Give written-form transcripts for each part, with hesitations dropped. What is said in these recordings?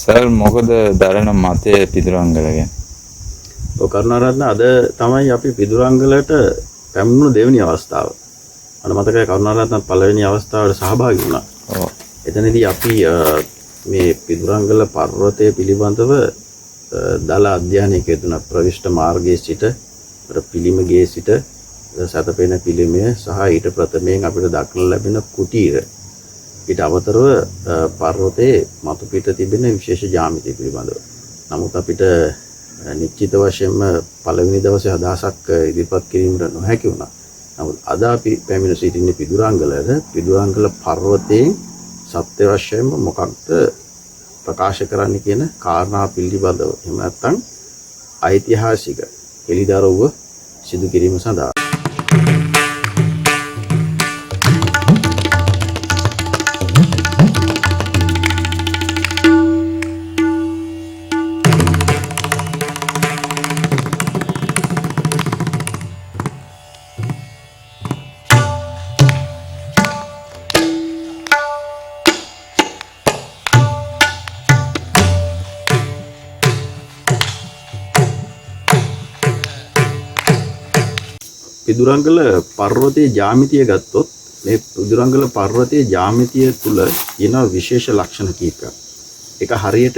Sir මොකද දරන මතය පිදුරංගල ගැන? ඔය කරුණාරත්න අද තමයි අපි පිදුරංගලට පැමිණුණු දෙවෙනි අවස්ථාව. මට මතකයි කරුණාරත්න පළවෙනි අවස්ථාවට සහභාගී වුණා. ඔව්. එතනදී අපි මේ පිදුරංගල පර්වතය පිළිබඳව දල අධ්‍යයනයක යෙදුණා. ප්‍රවිෂ්ඨ මාර්ගයේ සිට පිළිමගේ සිට සතපෙන පිළිමය සහ ඊට ප්‍රථමයෙන් අපිට දක්නට ලැබෙන කුටීර. ඊට අමතරව පර්වතයේ මතු පිට තිබෙන විශේෂ ජ්‍යාමිතිය පිළිබඳව. නමුත් අපිට නිශ්චිත වශයෙන්ම පළවෙනි දවසේ අදහසක් ඉදිරිපත් කිරීමට නොහැකි වුණා. නමුත් අද අපි පැමිණ සිටින්නේ පිදුරංගලට. පිදුරංගල පර්වතයෙන් සත්‍ය වශයෙන්ම මොකක්ද ප්‍රකාශ කරන්න කියන කාරණා පිළිබඳව. එහෙම නැත්නම් ඓතිහාසික එළිදරව්ව සිදු කිරීම සඳහා පිදුරංගල පර්වතයේ ජ්‍යාමිතිය ගත්තොත් මේ පිදුරංගල පර්වතයේ ජ්‍යාමිතිය තුල තියෙන විශේෂ ලක්ෂණ කිහිපයක්. ඒක හරියට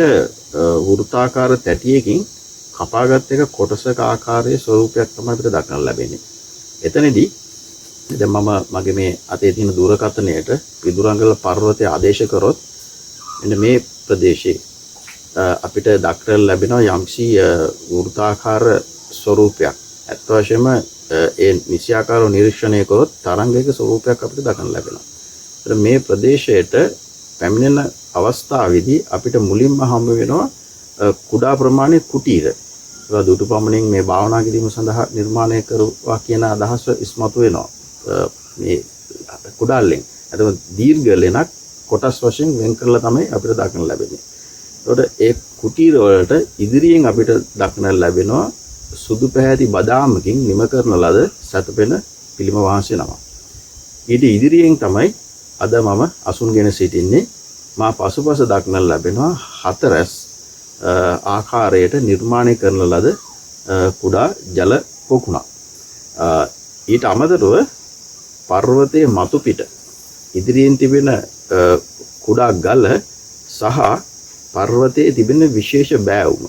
වෘත්තාකාර තැටියකින් කපාගත් එක කොටසක ආකාරයේ ස්වරූපයක් තමයි අපිට දක්නට ලැබෙන්නේ. එතනදී දැන් මම මගේ මේ අතේ තියෙන දුරකථනයට පිදුරංගල පර්වතය ආදේශ කරොත් මෙන්න මේ ප්‍රදේශයේ අපිට දක්නට ලැබෙනවා යම්සි වෘත්තාකාර ස්වරූපයක්. අත් වශයෙන්ම ඒ නිසියාකාරව නිරීක්ෂණය කරොත් තරංගයක ස්වරූපයක් අපිට දක්නට ලැබෙනවා. ඒතර මේ ප්‍රදේශයට පැමිණෙන අවස්ථාවේදී අපිට මුලින්ම හම්බ වෙනවා කුඩා ප්‍රමාණයේ කුටීර. ඒවා දුටු පමණින් මේ භාවනා කිරීම සඳහා නිර්මාණය කරුවා කියන අදහස ඉස්මතු වෙනවා. මේ කුඩාල්ලෙන් අතම දීර්ඝ ලෙනක් කොටස් වශයෙන් වෙන් කරලා තමයි අපිට දක්නට ලැබෙන්නේ. ඒකට ඒ කුටීර වලට ඉදිරියෙන් අපිට දක්නට ලැබෙනවා සුදු පැහැති බදාමකින් නිම කරන ලද සතපෙන පිළිම වහන්සේ නමක්. ඊට ඉදිරියෙන් තමයි අද මම අසුන්ගෙන සිටින්නේ. මා පසුපස දක්නට ලැබෙනවා හතරස් ආකාරයට නිර්මාණය කරන ලද කුඩා ජල පොකුණක්. ඊට අමතරව පර්වතයේ මතු පිට ඉදිරියෙන් තිබෙන කුඩා ගල සහ පර්වතයේ තිබෙන විශේෂ බෑවුම.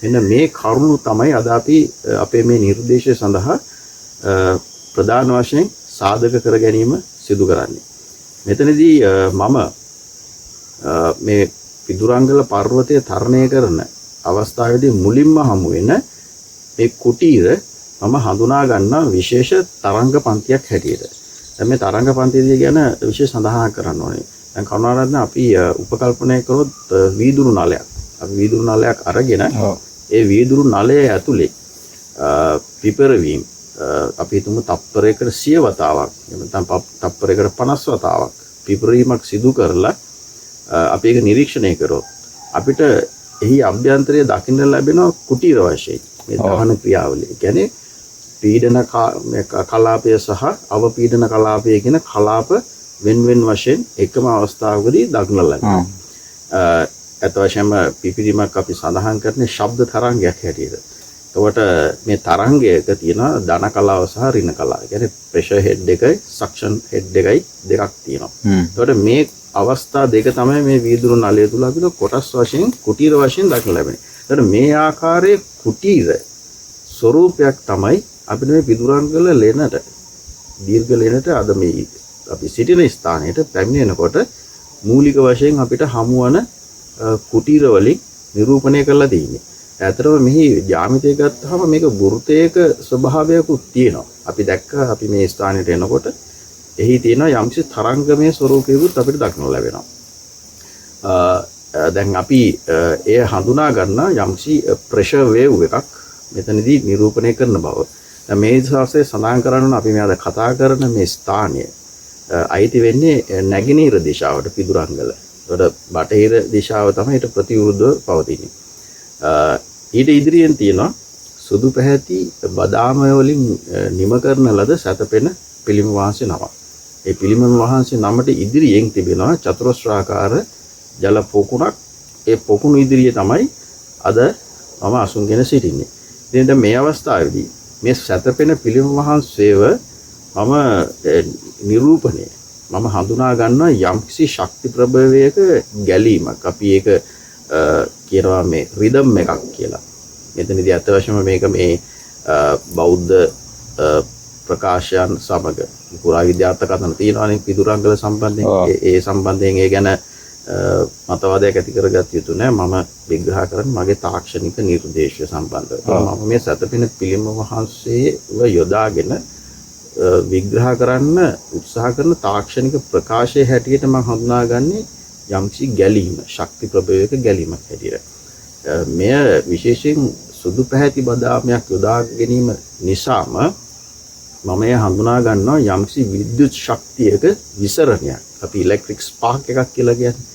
මෙන්න මේ කරුණු තමයි අද අපි අපේ මේ නිර්දේශය සඳහා ප්‍රධාන වශයෙන් සාධක කර ගැනීම සිදු කරන්නේ. මෙතනදී මම මේ පිදුරංගල පර්වතය තරණය කරන අවස්ථාවේදී මුලින්ම හමු වෙන මේ කුටීර මම හඳුනා ගන්නා විශේෂ තරංග පන්තියක් හැටියට. දැන් මේ තරංග පන්තිය ගැන විශේෂ සඳහන් කරන්න ඕනේ. දැන් කරුණාරත්න අපි උපකල්පනය කරොත් වීදුරු නලයක්. අපි වීදුරු නලයක් අරගෙන ඒ වීදුරු නලය ඇතුලේ පිපරවීම අපි හිතමු තප්පරයකට 100 වතාවක් එහෙම නැත්නම් තප්පරයකට 50 වතාවක් පිපරීමක් සිදු කරලා අපි ඒක නිරීක්ෂණය කරොත් අපිට එහි අභ්‍යන්තරය දකින්න ලැබෙන කුටීර වශයෙන් මේ දහන ක්‍රියාවලිය. ඒ කියන්නේ පීඩන කලාපය සහ අවපීඩන කලාපය කියන කලාප වෙන වශයෙන් එකම අවස්ථාවකදී දක්නට ලැබෙනවා. අත වශයෙන්ම පිපිරීමක් අපි සඳහන් කරන්නේ ශබ්ද තරංගයක් හැටියට. එතකොට මේ තරංගයක තියෙන ධන කලාව සහ ඍණ කලාව. ඒ කියන්නේ ප්‍රෙෂර් හෙඩ් එකයි සක්ෂන් හෙඩ් එකයි දෙකක් තියෙනවා. එතකොට මේ අවස්ථා දෙක තමයි මේ වීදුරු නලය තුල අපිට කොටස් වශයෙන් කුටීර වශයෙන් දක්නට ලැබෙන්නේ. එතකොට මේ ආකාරයේ කුටීර ස්වරූපයක් තමයි අපිට මේ පිදුරංගල ලෙනට දීර්ඝ ලෙනට අද මේ අපි සිටින ස්ථානයට පැමිණෙනකොට මූලික වශයෙන් අපිට හමුවන කුටීර වලින් නිරූපණය කරලා තියෙන්නේ. ඇත්තටම මෙහි ජ්‍යාමිතිය ගත්තාම මේක වෘතයක ස්වභාවයකුත් තියෙනවා. අපි දැක්ක අපි මේ ස්ථානයට එනකොට එහි තියෙන යම්කිසි තරංගමය ස්වරූපයකුත් අපිට දක්නට ලැබෙනවා. දැන් අපි එය හඳුනා ගන්න යම්කිසි ප්‍රෙෂර් වේව් එකක් මෙතනදී නිරූපණය කරන බව. දැන් මේ විශ්වාසය සඳහන් කරන්න අපි මේ අද කතා කරන මේ ස්ථානය අයිති වෙන්නේ නැගෙනහිර දිශාවට පිදුරංගල. ඒකට බටහිර දිශාව තමයි ඊට ප්‍රතිවිරුද්ධව පවතින්නේ. ඊට ඉදිරියෙන් තියෙනවා සුදු පැහැති බදාම වලින් නිම කරන ලද සතපෙන පිළිම වහන්සේ නමක්. ඒ පිළිම වහන්සේ නමට ඉදිරියෙන් තිබෙනවා චතුරස්‍රාකාර ජල පොකුණක් ඒ පොකුණු ඉදිරියේ තමයි අද මම අසුන්ගෙන සිටින්නේ. ඉතින් දැන් මේ අවස්ථාවේදී මේ සැතපෙන පිළිම වහන්සේව මම නිරූපණය මම හඳුනා ගන්නවා යම්කිසි ශක්ති ප්‍රභවයක ගැලීමක්. අපි ඒක කියනවා මේ රිදම් එකක් කියලා. මෙතනදී අත වශයෙන්ම මේක මේ බෞද්ධ ප්‍රකාශයන් සමග පුරාවිද්‍යාත්මක කතන තියෙනවානේ පිදුරංගල සම්බන්ධයෙන්. ඒ සම්බන්ධයෙන් ඒ ගැන මතවාදයක් ඇති කරගත යුතු නෑ. මම විග්‍රහ කරන්නේ මගේ තාක්ෂණික නිර්දේශය සම්බන්ධව. මම මේ සැතපෙන පිළිම වහන්සේව යොදාගෙන විග්‍රහ කරන්න උත්සාහ කරන තාක්ෂණික ප්‍රකාශයේ හැටියට මම හඳුනාගන්නේ යම්කිසි ගැලීම, ශක්ති ප්‍රභවයක ගැලීමක් හැටියට. මෙය විශේෂයෙන් සුදු පැහැති බදාමයක් යොදා ගැනීම නිසාම මම එය හඳුනා ගන්නවා යම්කිසි විද්‍යුත් ශක්තියක විසරණයක්. අපි ඉලෙක්ට්‍රික් ස්පාර්ක් එකක් කියලා කියන්නේ.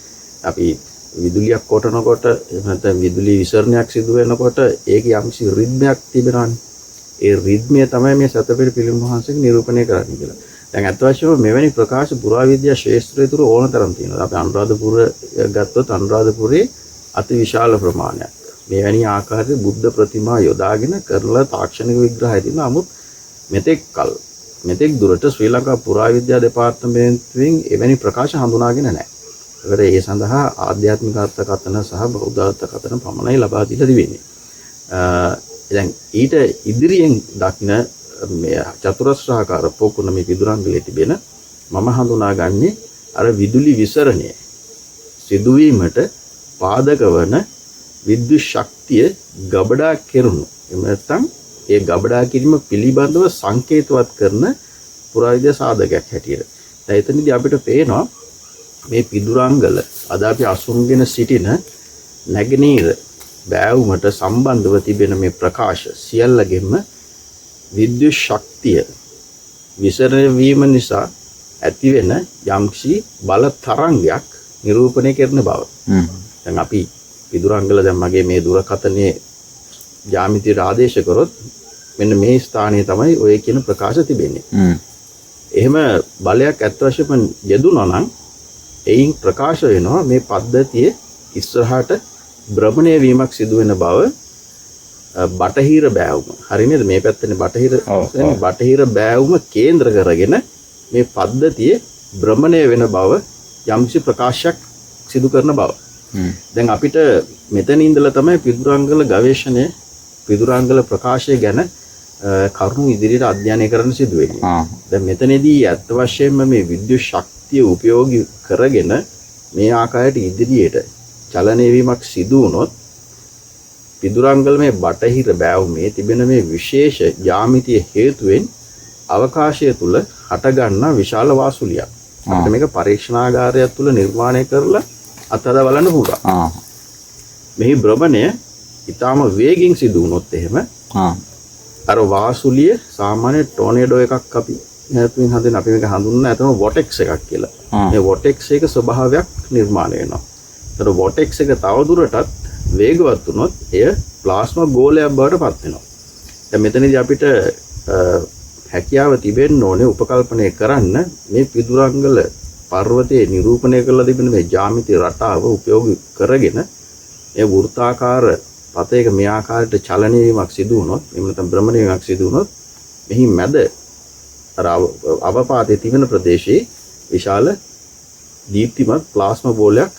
අපි විදුලියක් කොටනකොට නැත්නම් විදුලි විසරණයක් සිදු වෙනකොට ඒකේ යම්කිසි රිද්මයක් තිබෙනවානේ. ඒ රිද්මය තමයි මේ සතපෙර පිළිම වහන්සේක නිරූපණය කරන්නේ කියලා. දැන් අත් වශයෙන්ම මෙවැනි ප්‍රකාශ පුරාවිද්‍යා ශාස්ත්‍රය තුර ඕනතරම් තියෙනවා. අපි අනුරාධපුර ගත්තොත් අනුරාධපුරේ අති විශාල ප්‍රමාණයක් මෙවැනි ආකාරයේ බුද්ධ ප්‍රතිමා යොදාගෙන කරලා තාක්ෂණික විග්‍රහය තියෙනවා. නමුත් මෙතෙක් දුරට ශ්‍රී ලංකා පුරාවිද්‍යා දෙපාර්තමේන්තුවෙන් එවැනි ප්‍රකාශ හඳුනාගෙන නැහැ. ඒකට ඒ සඳහා ආධ්‍යාත්මික අර්ථකථන සහ බෞද්ධ අර්ථකථන පමණයි ලබා දීලා තිබෙන්නේ. දැන් ඊට ඉදිරියෙන් දක්න මේ චතුරස්‍රාකාර පොකුණ මේ පිදුරංගලේ තිබෙන මම හඳුනාගන්නේ අර විදුලි විසරණය සිදුවීමට පාදක වන විද්‍යුත් ශක්තිය ගබඩා කෙරුණු. එහෙම නැත්නම් ඒ ගබඩා කිරීම පිළිබඳව සංකේතවත් කරන පුරාවිද්‍යා සාධකයක් හැටියට. දැන් එතනදී අපිට පේනවා මේ පිදුරංගල අද අපි අසුන්ගෙන සිටින නැගෙනහිර බෑවුමට සම්බන්ධව තිබෙන මේ ප්‍රකාශ සියල්ලගෙම විද්‍යුත් ශක්තිය විසරණය වීම නිසා ඇතිවෙන යම්කිසි බල තරංගයක් නිරූපණය කරන බව. දැන් අපි පිදුරංගල දැන් මගේ මේ දුරකථනයේ ජ්‍යාමිතියට ආදේශ කරොත් මෙන්න මේ ස්ථානයේ තමයි ඔය කියන ප්‍රකාශ තිබෙන්නේ. එහෙම බලයක් අත් වශයෙන්ම යෙදුණා නම් එයින් ප්‍රකාශ වෙනවා මේ පද්ධතියේ ඉස්සරහට භ්‍රමණය වීමක් සිදු වෙන බව. බටහිර බෑවුම හරි නේද? මේ පැත්තනේ බටහිර බෑවුම කේන්ද්‍ර කරගෙන මේ පද්ධතියේ භ්‍රමණය වෙන බව යම්කිසි ප්‍රකාශයක් සිදු කරන බව. දැන් අපිට මෙතන ඉඳලා තමයි පිදුරංගල ගවේෂණය පිදුරංගල ප්‍රකාශය ගැන කරුණු ඉදිරියට අධ්‍යයනය කරන්න සිදු වෙන්නේ. දැන් මෙතනදී අත් වශයෙන්ම මේ විද්‍යුත් ශක්තිය උපයෝගී කරගෙන මේ ආකාරයට ඉදිරියට චලනය වීමක් සිදු වුණොත් පිදුරංගල මේ බටහිර බෑවුමේ තිබෙන මේ විශේෂ ජ්‍යාමිතිය හේතුවෙන් අවකාශය තුල හටගන්නා විශාල වාසුලියක්. අපිට මේක පරීක්ෂණාගාරයක් තුල නිර්මාණය කරලා අත්හදා බලන්න පුළුවන්. මෙහි භ්‍රමණය ඊටාම වේගින් සිදු වුණොත් එහෙම අර වාසුලිය සාමාන්‍ය ටෝනේඩෝ එකක් අපි හැතුමින් හදන අපි මේක හඳුන්වන අතම වොටෙක්ස් එකක් කියලා. මේ වොටෙක්ස් එක ස්වභාවයක් නිර්මාණය වෙනවා. ඒතර වොටෙක්ස් එක තවදුරටත් වේගවත් වුණොත් එය ප්ලාස්මා ගෝලයක් බවට පත් වෙනවා. දැන් මෙතනදී අපිට හැකියාව තිබෙන්න ඕනේ උපකල්පනය කරන්න මේ පිදුරංගල පර්වතයේ නිරූපණය කරලා තිබෙන මේ ජ්‍යාමිති රටාව උපයෝගී කරගෙන ඒ වෘත්තාකාර පතයක මේ ආකාරයට චලනය වීමක් සිදු වුණොත් එහෙම නැත්නම් භ්‍රමණය වීමක් සිදු වුණොත් මෙහි මැද අර අවපාතයේ තිබෙන ප්‍රදේශයේ විශාල දීප්තිමත් ප්ලාස්මා බෝලයක්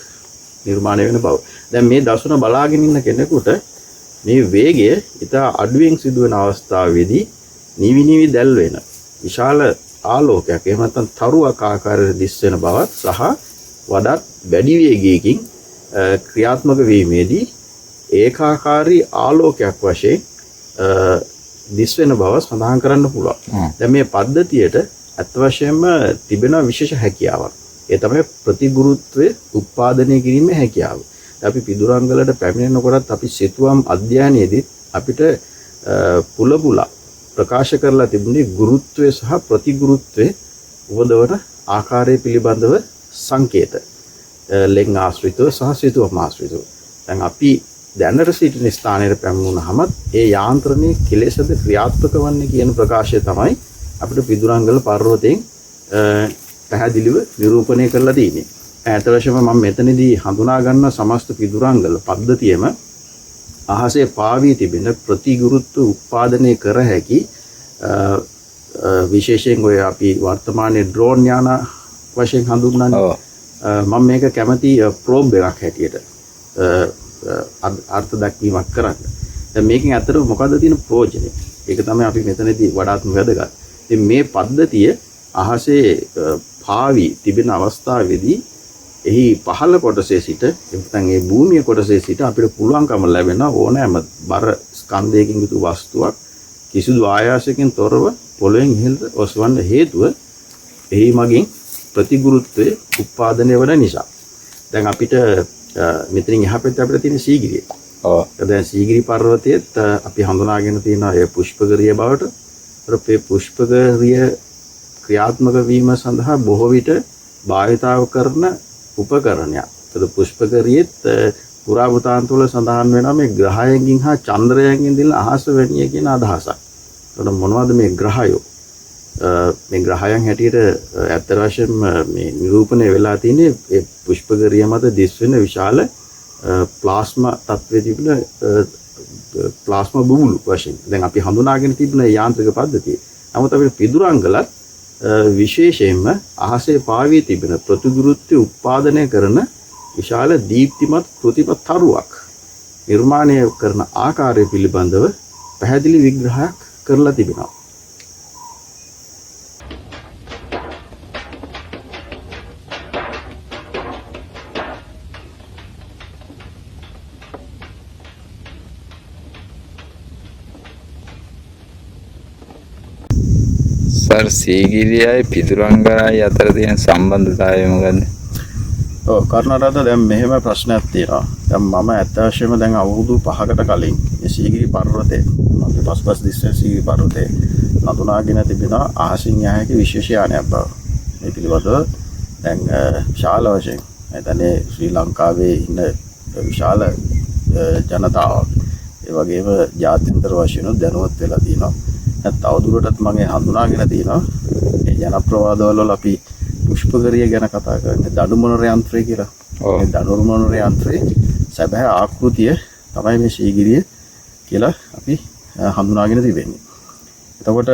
නිර්මාණය වෙන බව. දැන් මේ දසුන බලාගෙන ඉන්න කෙනෙකුට මේ වේගය ඉතා අඩුවෙන් සිදුවෙන අවස්ථාවේදී නිවි දැල් වෙන විශාල ආලෝකයක් එහෙම නැත්නම් තරුවක් ආකාරයට දිස් වෙන බවත් සහ වඩාත් වැඩි වේගයකින් ක්‍රියාත්මක වීමේදී ඒකාකාරී ආලෝකයක් වශයෙන් දිස් වෙන බව සඳහන් කරන්න පුළුවන්. දැන් මේ පද්ධතියට අත් වශයෙන්ම තිබෙන විශේෂ හැකියාවක්. ඒ තමයි ප්‍රතිගුරුත්වය උත්පාදනය කිරීමේ හැකියාව. අපි පිදුරංගලට පැමිණෙනකොටත් අපි සිතුවම් අධ්‍යයනයේදී අපිට පුලපුලා ප්‍රකාශ කරලා තිබුණේ ගුරුත්වය සහ ප්‍රතිගුරුත්වය උපදවන ආකාරය පිළිබඳව සංකේත. ලෙන් ආශ්‍රිතව සහ සිතුවම් ආශ්‍රිතව. දැන් අපි දැනට සිටින ස්ථානයේ පැමිණුණාම ඒ යාන්ත්‍රණයේ කෙලෙසද ක්‍රියාත්මක වන්නේ කියන ප්‍රකාශය තමයි අපිට පිදුරංගල පර්වතයෙන් පැහැදිලිව නිරූපණය කරලා තියෙන්නේ. ඇත්ත වශයෙන්ම මම මෙතනදී හඳුනා ගන්න සමස්ත පිදුරංගල පද්ධතියම අහසේ පාවී තිබෙන ප්‍රතිගුරුත්ව උත්පාදනය කර හැකි විශේෂයෙන් ඔය අපි වර්තමානයේ ඩ්‍රෝන් යාන වශයෙන් හඳුන්වන්නේ. මම මේක කැමති ප්‍රෝබ් එකක් හැටියට අර්ථ දක්වීමක් කරන්න. දැන් මේකෙන් ඇත්තට මොකද්ද තියෙන ප්‍රයෝජනය? ඒක තමයි අපි මෙතනදී වඩාත්ම වැදගත්. ඉතින් මේ පද්ධතිය අහසේ පාවී තිබෙන අවස්ථාවේදී එහි පහළ කොටසේ සිට නැත්නම් ඒ භූමිය කොටසේ සිට අපිට පුළුවන්කම ලැබෙන ඕනෑම බර ස්කන්ධයකින් යුතු වස්තුවක් කිසිදු ආයාසයකින් තොරව පොළොවෙන් ඉහළට ඔසවන්න හේතුව එහි මගින් ප්‍රතිගුරුත්වයේ උත්පාදනය වන නිසා. දැන් අපිට මෙතනින් එහා පැත්තේ අපිට තියෙන සීගිරිය. දැන් සීගිරි පර්වතයේත් අපි හඳුනාගෙන තියෙන ඒ පුෂ්පගරිය බවට ඒ පුෂ්පගරිය ක්‍රියාත්මක වීම සඳහා බොහෝ විට භාවිතාව කරන උපකරණයක්. ඒත් පුෂ්පගරියෙත් පුරාවෘතාන්ත වල සඳහන් වෙනවා මේ ග්‍රහයන්ගෙන් හා චන්ද්‍රයන්ගෙන් දින අහස වැනිය කියන අදහසක්. ඒකට මොනවද මේ ග්‍රහයෝ? මේ ග්‍රහයන් හැටියට ඇත්ත වශයෙන්ම මේ නිරූපණය වෙලා තියෙන්නේ ඒ පුෂ්පගරිය මත දිස් වෙන විශාල ප්ලාස්මා තත්ත්වයේ තිබෙන ප්ලාස්මා බුබුලු වශයෙන්. දැන් අපි හඳුනාගෙන තිබෙන යාන්ත්‍රික පද්ධතිය. නමුත් අපේ පිදුරංගලත් විශේෂයෙන්ම අහසේ පාවී තිබෙන ප්‍රතිගුරුත්වය උත්පාදනය කරන විශාල දීප්තිමත් කෘතිමත් තරුවක් නිර්මාණය කරන ආකාරය පිළිබඳව පැහැදිලි විග්‍රහයක් කරලා තිබෙනවා. සර් සීගිරියයි පිදුරංගලයි අතර තියෙන සම්බන්ධතාවය මොකද්ද? ඔව් කර්ණරාධ දැන් මෙහෙම ප්‍රශ්නයක් තියෙනවා. දැන් මම ඇත්ත වශයෙන්ම දැන් අවුරුදු 5කට කලින් මේ සීගිරි පර්වතයේ අපි පසුපස දිස්සේ සීගිරි පර්වතයේ හඳුනාගෙන තිබෙනවා අහසින් යා හැකි විශේෂ යානයක් බව. මේ පිළිබඳව දැන් විශාල වශයෙන් එතනේ ශ්‍රී ලංකාවේ ඉන්න විශාල ජනතාවක් ඒ වගේම ජාත්‍යන්තර වශයෙන් දැනුවත් වෙලා තියෙනවා. තවදුරටත් මම හඳුනාගෙන තියෙනවා මේ ජනප්‍රවාදවල අපි පුෂ්පගරිය ගැන කතා කරන්නේ දඩුමොනර යන්ත්‍රය කියලා. මේ දඩුමොනර යන්ත්‍රයේ සැබෑ ආකෘතිය තමයි මේ සීගිරිය කියලා අපි හඳුනාගෙන තිබෙන්නේ. එතකොට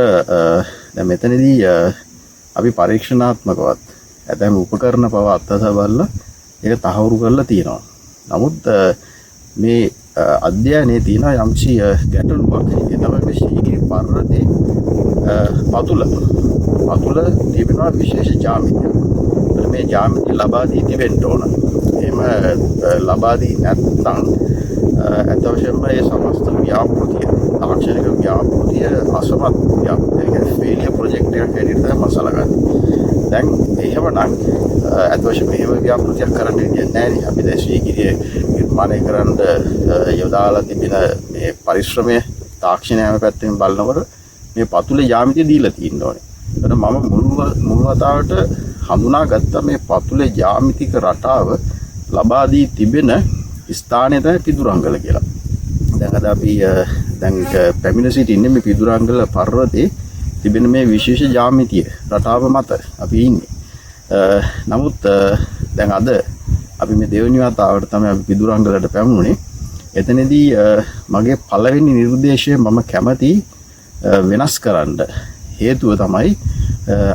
දැන් මෙතනදී අපි පරීක්ෂණාත්මකවත් ඇතැම් උපකරණ පව අත්දැක බලලා ඒක තහවුරු කරලා තියෙනවා. නමුත් මේ අධ්‍යයනයේ තියෙන යම්සි ගැටලුවක්. ඒ තමයි මේ සීගිරි පර්වතයේ පතුල තිබෙනවා විශේෂ ජ්‍යාමිතියක්. මේ ජ්‍යාමිතිය ලබා දී තිබෙන්න ඕන. එහෙම ලබා දී නැත්නම් අතවශ්‍යම මේ සමස්ත ව්‍යාපෘතිය තාක්ෂණික ව්‍යාපෘතිය අසමත් ව්‍යාපෘතිය කියන්නේ ෆේලියර් ප්‍රොජෙක්ට් එකක් හැටියට තමයි මසලගන්නේ. දැන් එහෙමනම් අතවශ්‍යම එහෙම ව්‍යාපෘතියක් කරන්න විදියක් නැහැ නේ. අපි දැන් සීගිරිය නිර්මාණය කරන්න යොදාලා තිබෙන මේ පරිශ්‍රමයේ තාක්ෂණයම පැත්තෙන් බලනකොට මේ පතුලේ යාමිතිය දීලා තියෙන්න ඕනේ. ඒකට මම මුල් වතාවට හඳුනාගත්ත මේ පතුලේ යාමිතික රටාව ලබා දී තිබෙන ස්ථානය තමයි පිදුරංගල කියලා. දැන් අද අපි දැන් පැමිණ සිටින්නේ මේ පිදුරංගල පර්වතයේ තිබෙන මේ විශේෂ යාමිතිය රටාව මත අපි ඉන්නේ. නමුත් දැන් අද අපි මේ දෙවෙනි වතාවට තමයි අපි පිදුරංගලට පැමුණේ. එතනදී මගේ පළවෙනි නිර්දේශය මම කැමති වෙනස් කරන්න හේතුව තමයි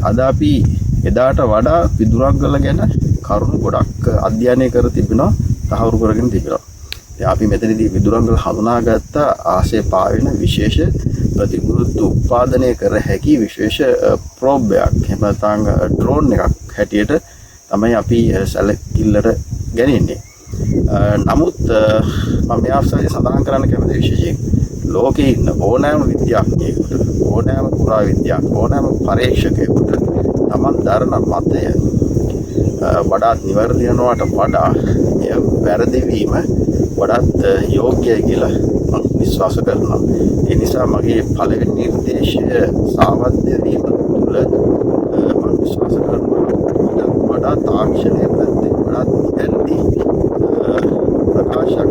අද අපි එදාට වඩා පිදුරංගල ගැන කරුණු ගොඩක් අධ්‍යයනය කර තිබෙනවා, තහවුරු කරගෙන තිබෙනවා. අපි මෙතනදී පිදුරංගල හඳුනාගත්ත ආසේ පාවෙන විශේෂ ප්‍රතිගුරුත්ව උත්පාදනය කර හැකි විශේෂ ප්‍රෝබ් එකක්, එහෙම නැත්නම් ඩ්‍රෝන් එකක් හැටියට තමයි අපි සැලකිල්ලට ගන්නේ. නමුත් මම මේ අවස්ථාවේ සඳහන් කරන්න කැමති විශේෂයෙන් ලෝකේ ඉන්න ඕනෑම විද්‍යාඥයෙකුට, ඕනෑම පුරාවිද්‍යාඥයෙකුට, ඕනෑම පරීක්ෂකයෙකුට තමන් දරන මතය වඩාත් නිවැරදි වෙනවට වඩා එය වැරදි වීම වඩාත් යෝග්‍යයි කියලා මම විශ්වාස කරනවා. ඒ නිසා මගේ පළවෙනි නිර්දේශය සාවද්‍ය වීම තුළ මම විශ්වාස කරනවා වඩා තාක්ෂණයේ පැත්තෙන් වඩාත් නිවැරදි ප්‍රකාශයක්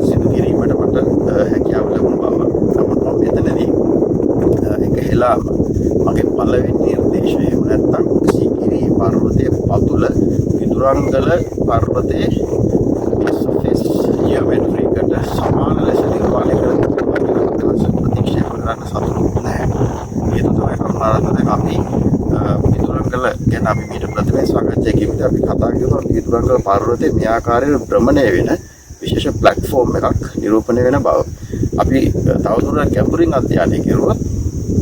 සිදු කිරීමට මට හැකියාව ලැබුණ බව. නමුත් මම මෙතනදී එක හෙලාම මගේ පළවෙනි නිර්දේශය නැත්තම් සීගිරි පර්වතයේ පතුල පිදුරංගල පර්වතයේ surface geometry එකට සමාන ලෙස නිර්මාණය කරලා ප්‍රතික්ෂේප කරන්න සතුටුත් නැහැ. ඒක තමයි කරුණාරත්න දැන් අපි පිදුරංගල ගැන අපි මීට ප්‍රථමයෙන් සාකච්ඡාවේදී අපි කතා කරනවා පිදුරංගල පර්වතයේ මේ ආකාරයෙන් භ්‍රමණය වෙන විශේෂ ප්ලැට්ෆෝම් එකක් නිරූපණය වෙන බව. අපි තවදුරටත් ගැඹුරින් අධ්‍යයනය කරුවොත්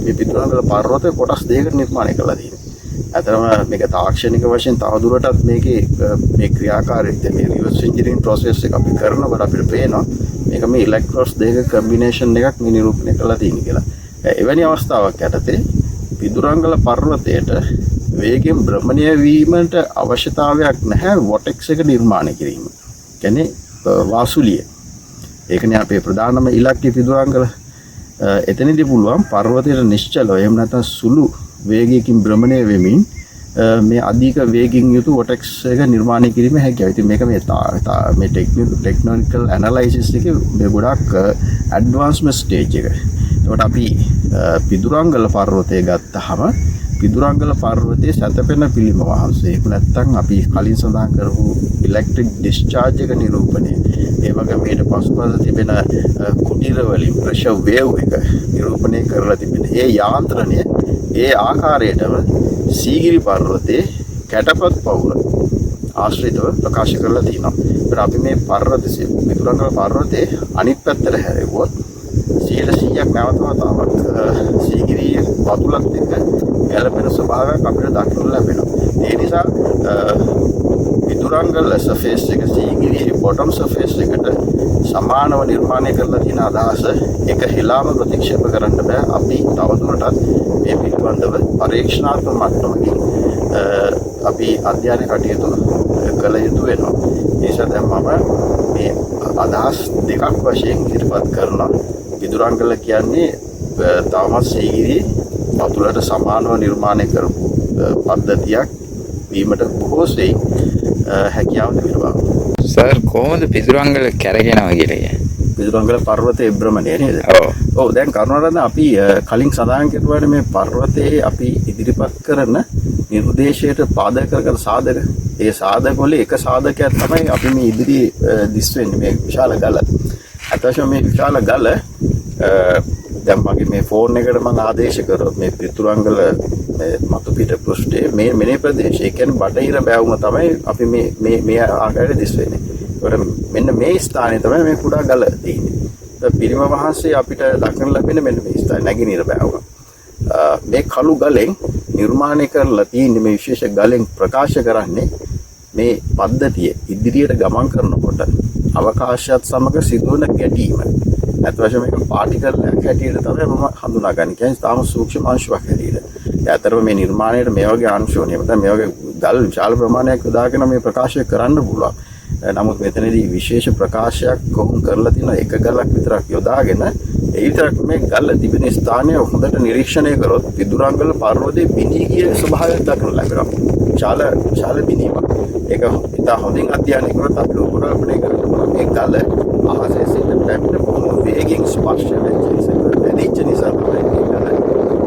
මේ පිදුරංගල පර්වතය කොටස් දෙකකට නිර්මාණය කරලා තියෙනවා. ඇතරම මේක තාක්ෂණික වශයෙන් තවදුරටත් මේකේ මේ ක්‍රියාකාරීත්වය මේ රිවර්ස් එන්ජිනියරින් ප්‍රොසෙස් එක අපි කරනකොට අපිට පේනවා මේක මේ ඉලෙක්ට්‍රෝඩ්ස් දෙකක කම්බිනේෂන් එකක් මේ නිරූපණය කරලා තියෙන කියලා. එවැනි අවස්ථාවක් යටතේ පිදුරංගල පර්වතයට වේගයෙන් භ්‍රමණය වීමට අවශ්‍යතාවයක් නැහැ වොටෙක්ස් එක නිර්මාණය කිරීම. කියන්නේ වාසුලිය. ඒකනේ අපේ ප්‍රධානම ඉලක්කය පිදුරංගල. එතනදී පුළුවන් පර්වතයට නිශ්චලව එහෙම නැත්නම් සුළු වේගයකින් භ්‍රමණය වෙමින් මේ අධික වේගින් යුතු වොටෙක්ස් එක නිර්මාණය කිරීම හැකියාව. ඉතින් මේක මේ ටෙක්නිකල් ඇනලයිසිස් එකේ මේ ගොඩක් ඇඩ්වාන්ස්ම ස්ටේජ් එක. ඒකට අපි පිදුරංගල පර්වතය ගත්තාම පිදුරංගල පර්වතයේ සැතපෙන පිළිම වහන්සේ ඒක නැත්තම් අපි කලින් සඳහන් කරපු ඉලෙක්ට්‍රික් ඩිස්චාර්ජ් එක නිරූපණය. ඒ වගේම ඊට පසුපස තිබෙන කුටීර වලින් ප්‍රෙෂර් වේව් එක නිරූපණය කරලා තිබෙන. ඒ යාන්ත්‍රණය ඒ ආකාරයටම සීගිරි පර්වතයේ කැටපත් පවුර ආශ්‍රිතව ප්‍රකාශ කරලා තියෙනවා. ඒත් අපි මේ පර්වතයේ පිදුරංගල පර්වතයේ අනිත් පැත්තට හැරෙවුවොත් 100% නැවත වතාවක් සීගිරියේ පතුලත් එක්ක ගැළපෙන ස්වභාවයක් අපිට දක්නට ලැබෙනවා. ඒ නිසා පිදුරංගල සර්ෆේස් එක සීගිරියේ බොටම් සර්ෆේස් එකට සමානව නිර්මාණය කරලා තියෙන අදහස එක හිලාම ප්‍රතික්ෂේප කරන්න බෑ. අපි තවදුරටත් මේ පිළිබඳව පරීක්ෂණාත්මක මට්ටමකින් අපි අධ්‍යයන කටයුතු කළ යුතු වෙනවා. ඒ නිසා දැන් මම මේ අදහස් දෙකක් වශයෙන් ඉදිරිපත් කරනවා. පිදුරංගල කියන්නේ තවමත් සීගිරියේ පතුලට සමානව නිර්මාණය කරපු පද්ධතියක් වීමට බොහෝ සෙයින් හැකියාව තිබෙනවා. සර් කොහොමද පිදුරංගල කැරගෙනවා කියලා? පිදුරංගල පර්වතයේ භ්‍රමණය නේද? ඔව් දැන් කරුණාරත්න අපි කලින් සඳහන් කරුවානේ මේ පර්වතයේ අපි ඉදිරිපත් කරන නිර්දේශයට පාදක කරගෙන සාධක. ඒ සාධක වල එක සාධකයක් තමයි අපි මේ ඉදිරියේ දිස් වෙන්නේ මේ විශාල ගල. අතවශ්‍ය මේ විශාල ගල දැන් මගේ මේ ෆෝන් එකට මම ආදේශ කරොත් මේ පිදුරංගල මතු පිට පෘෂ්ඨයේ මේ මෙනේ ප්‍රදේශය කියන්නේ බටහිර බෑවුම තමයි අපි මේ ආකාරයට දිස් වෙන්නේ. ඒකට මෙන්න මේ ස්ථානයේ තමයි මේ කුඩා ගල තියෙන්නේ. පිරිම වහන්සේ අපිට දක්නට ලැබෙන මෙන්න මේ ස්ථානය නැගිනීර බෑවුම. මේ කළු ගලෙන් නිර්මාණය කරලා තියෙන මේ විශේෂ ගලෙන් ප්‍රකාශ කරන්නේ මේ පද්ධතිය ඉදිරියට ගමන් කරනකොට අවකාශයත් සමග සිදුවන ගැටීම. අත්වශයෙන් මේක පාටිකල් එකක් හැටියට තමයි මම හඳුනාගන්නේ. කියන්නේ තාම සූක්ෂම අංශුවක් හැටියට. ඇත්තටම මේ නිර්මාණයට මේ වගේ අංශෝ නේ. මත මේ වගේ ගල් විශාල ප්‍රමාණයක් යොදාගෙන මේ ප්‍රකාශය කරන්න පුළුවන්. නමුත් මෙතනදී විශේෂ ප්‍රකාශයක් කොහොම කරලා තියෙන එක ගලක් විතරක් යොදාගෙන ඒ විතරක් මේ ගල තිබෙන ස්ථානය හොඳට නිරීක්ෂණය කරොත් පිදුරංගල පර්වතයේ බිනී ගිය ස්වභාවයක් දක්නට ලැබෙනවා. විශාල බිනීමක්. ඒක ඉතා හොඳින් අධ්‍යයනය කරොත් අපිට උපකල්පනය කරගන්න මේ ගල අහසේ සිට පැමිණ බොහොම වේගෙන් ස්පර්ශ වෙච්ච නිසා තමයි මේ ගල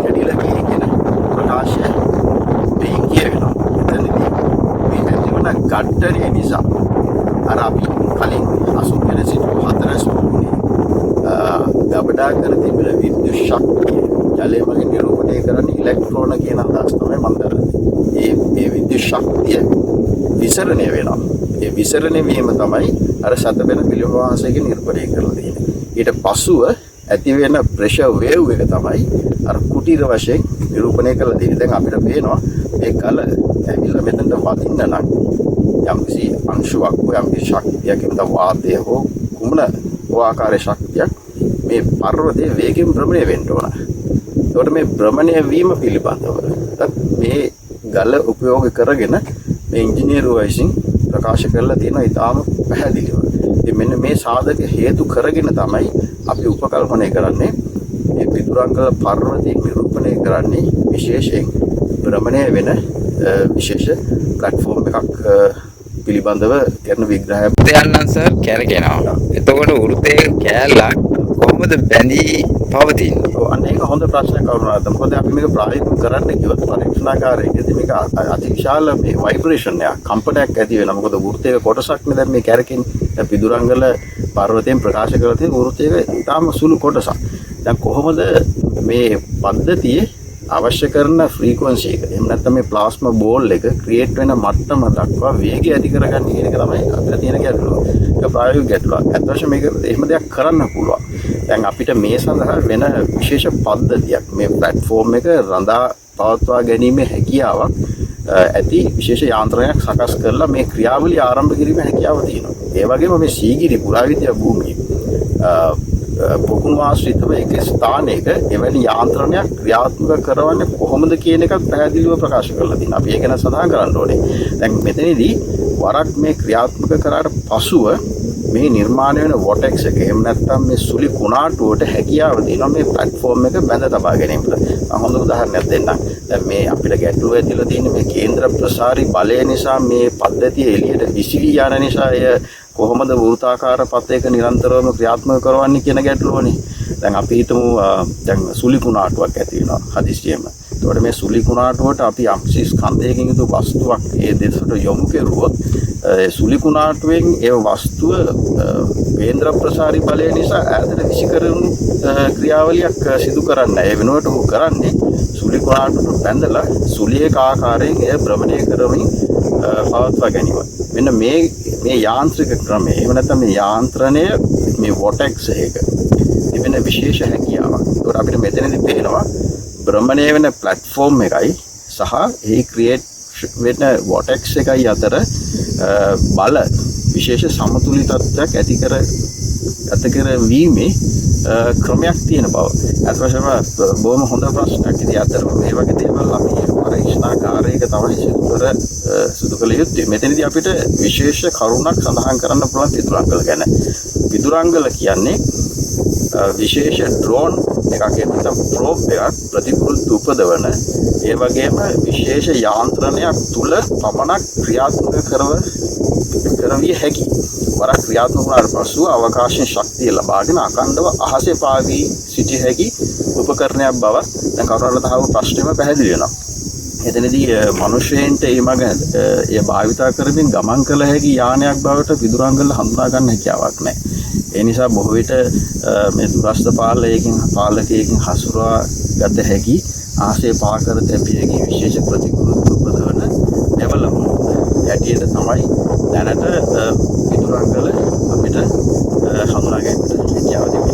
කැඩිලා ගියේ කියන ප්‍රකාශය මේ කියනවා. එතනදී මේ ඇතිවන ගැටරිය නිසා අර අපි කලින් අසු වෙන සිට හතරස් ගබඩා කර තිබෙන විද්‍යුත් ශක්තිය ජලය මගින් නිරූපණය කරන ඉලෙක්ට්‍රෝන කියන අදහස් තමයි මම දරන්නේ. මේ විද්‍යුත් ශක්තිය විසරණය වෙනවා. ඒ විසරණය වීම තමයි අර සතපෙන පිළිම වාහසයකින් නිර්පණය කරලා තියෙන්නේ. ඊට පසුව ඇති වෙන ප්‍රෙෂර් වේව් එක තමයි අර කුටීර වශයෙන් නිරූපණය කරලා තියෙන්නේ. දැන් අපිට පේනවා මේ කල ඇවිල්ලා මෙතනට වදින්න නම් යම්කිසි අංශුවක් යම්කිසි ශක්තියක් එක්ක වාතය හෝ කුමන ආකාරයේ ශක්තියක් මේ පර්වතයේ වේගෙන් භ්‍රමණය වෙන්න ඕන. ඒකට මේ භ්‍රමණය වීම පිළිබඳව මේ ගල උපයෝග කරගෙන මේ ඉංජිනේරුවෝ විසින් ප්‍රකාශ කරලා තියෙනවා ඊටාම පැහැදිලිව. ඉතින් මෙන්න මේ සාධක හේතු කරගෙන තමයි අපි උපකල්පනය කරන්නේ මේ පිදුරංගල පර්වතයේ නිරූපණය කරන්නේ විශේෂයෙන් භ්‍රමණය වෙන විශේෂ ප්ලැට්ෆෝම් එකක් පිළිබඳව කරන විග්‍රහය. යන්නම් සර් කැරගෙනවා. එතකොට වෘතයේ කෑල්ලක් කොහොමද කොහොමද බැඳී පවතින්නේ? අන්න ඒක හොඳ ප්‍රශ්නයක් කරුණාද. මොකද අපි මේක ප්‍රායෝගිකව කරන්න කිව්වොත් පරීක්ෂණාගාරයේදී මේක අතිවිශාල මේ ভাইබ්‍රේෂන් එකක් කම්පනයක් ඇති වෙනවා. මොකද වෘත්තයක කොටසක්නේ දැන් මේ කැරකෙන්නේ. දැන් පිදුරංගල පර්වතයෙන් ප්‍රකාශ කරලා තියෙන වෘත්තයක ඊටාම සුළු කොටසක්. දැන් කොහොමද මේ පද්ධතියේ අවශ්‍ය කරන ෆ්‍රීකවන්සි එක එහෙම නැත්නම් මේ ප්ලාස්මා බෝල් එක ක්‍රියේට් වෙන මට්ටම දක්වා වේගය ඇති කරගන්න කියන එක තමයි අපිට තියෙන ගැටලුව. ඒක ප්‍රායෝගික ගැටලුවක්. අත් වශයෙන් මේක එහෙම දෙයක් කරන්න පුළුවන්. දැන් අපිට මේ සඳහා වෙන විශේෂ පද්ධතියක් මේ ප්ලැට්ෆෝම් එක රඳා පවත්වා ගැනීමේ හැකියාවක් ඇති විශේෂ යාන්ත්‍රණයක් සකස් කරලා මේ ක්‍රියාවලිය ආරම්භ කිරීමේ හැකියාව තියෙනවා. ඒ වගේම මේ සීගිරි පුරාවිද්‍යා භූමියේ පොකුණු ආශ්‍රිතව එක ස්ථානයක එවැනි යාන්ත්‍රණයක් ක්‍රියාත්මක කරවන්නේ කොහොමද කියන එකත් පැහැදිලිව ප්‍රකාශ කරලා තියෙනවා. අපි ඒක ගැන සඳහන් කරන්න ඕනේ. දැන් මෙතනදී වරක් මේ ක්‍රියාත්මක කරාට පසුව මේ නිර්මාණය වෙන වොටෙක්ස් එක එහෙම නැත්නම් මේ සුලි කුණාටුවට හැකියාව දෙනවා මේ ප්ලැට්ෆෝම් එක බැඳ තබා ගැනීමට. මම හොඳ උදාහරණයක් දෙන්නම්. දැන් මේ අපිට ගැටලුව ඇතිලා තියෙන මේ කේන්ද්‍ර ප්‍රසාරී බලය නිසා මේ පද්ධතිය එළියට විසිරී යන නිසා එය කොහොමද වෘත්තාකාර පතයක නිරන්තරවම ක්‍රියාත්මක කරවන්නේ කියන ගැටලුවනේ. දැන් අපි හිතමු දැන් සුලි කුණාටුවක් ඇති වෙනවා හදිස්සියෙම. එතකොට මේ සුලි කුණාටුවට අපි යම්කිසි ස්කන්ධයකින් යුතු වස්තුවක් ඒ දෙසට යොමු කෙරුවොත් ඒ සුලි කුණාටුවෙන් ඒ වස්තුව කේන්ද්‍ර ප්‍රසාරී බලය නිසා ඈතට විසිකරණු ක්‍රියාවලියක් සිදු කරන්නේ. ඒ වෙනුවට උ කරන්නේ සුලි කුණාටුවට බැඳලා සුලියක ආකාරයෙන් එය භ්‍රමණය කරමින් පවත්වා ගැනීම. මෙන්න මේ යාන්ත්‍රික ක්‍රමය එහෙම නැත්නම් මේ යාන්ත්‍රණය මේ වොටෙක්ස් එක තිබෙන විශේෂ හැකියාවක්. ඒකට අපිට මෙතනදී පේනවා භ්‍රමණය වෙන ප්ලැට්ෆෝම් එකයි සහ ඒ ක්‍රියේට් වෙන වොටෙක්ස් එකයි අතර බල විශේෂ සමතුලිතත්වයක් ඇති කරවීමේ ක්‍රමයක් තියෙන බව. අත් වශයෙන්ම බොහොම හොඳ ප්‍රශ්නයක්. ඉතින් අතරම මේ වගේ දේවල් අපි පරීක්ෂණාගාරයක තමයි සිදු කළ යුත්තේ. මෙතනදී අපිට විශේෂ කරුණක් සඳහන් කරන්න පුළුවන් පිදුරංගල ගැන. පිදුරංගල කියන්නේ විශේෂ ඩ්‍රෝන් එකක් නැත්නම් ප්‍රෝබ් එකක් ප්‍රතිපෘති උපදවන ඒ වගේම විශේෂ යාන්ත්‍රණයක් තුල පමණක් ක්‍රියාත්මක කරවිය හැකි. වරක් ක්‍රියාත්මක වුණාට පසු අවකාශයෙන් ශක්තිය ලබාගෙන අඛණ්ඩව අහසේ පාවී සිටිය හැකි උපකරණයක් බව දැන් කරුණාට තහවුරු ප්‍රශ්නෙම පැහැදිලි වෙනවා. එතනදී මිනිසෙන්ට ඒ මග ඒ භාවිතා කරමින් ගමන් කළ හැකි යානයක් බවට පිදුරංගල හඳුනා ගන්න හැකියාවක් නැහැ. ඒ නිසා බොහෝ විට මේ දුරස්ථ පාලකයකින් හසුරවා ගත හැකි ආසේ පා කර තැබිය හැකි විශේෂ ප්‍රතිකෘති උපදවන ඩෙවලොප්මන්ට් හැටියට තමයි දැනට පිදුරංගල අපිට හඳුනා ගැනීමට හැකියාව තිබෙන්නේ.